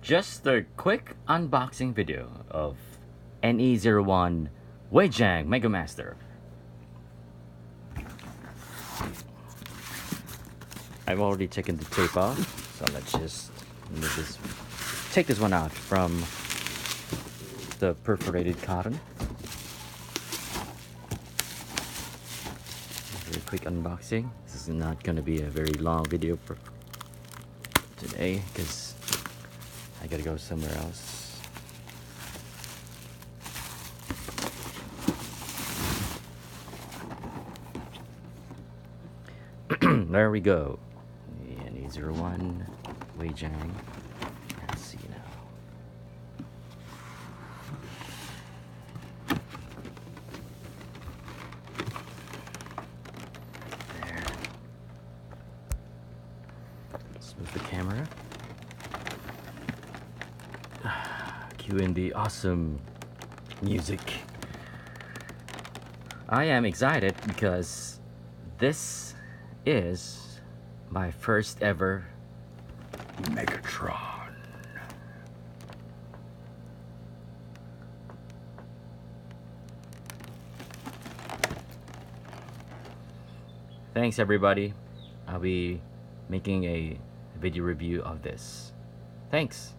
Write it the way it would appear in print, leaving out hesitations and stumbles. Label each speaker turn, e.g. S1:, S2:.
S1: Just a quick unboxing video of NE-01 Jiang Megamaster. I've already taken the tape off, so let's just take this one out from the perforated cotton. Very quick unboxing. This is not going to be a very long video for today because I gotta go somewhere else. There we go. The NE-01 Jiang. Let's see now. There. Let's move the camera. Cue in the awesome music. I am excited because this is my first ever Megatron. Thanks everybody. I'll be making a video review of this. Thanks.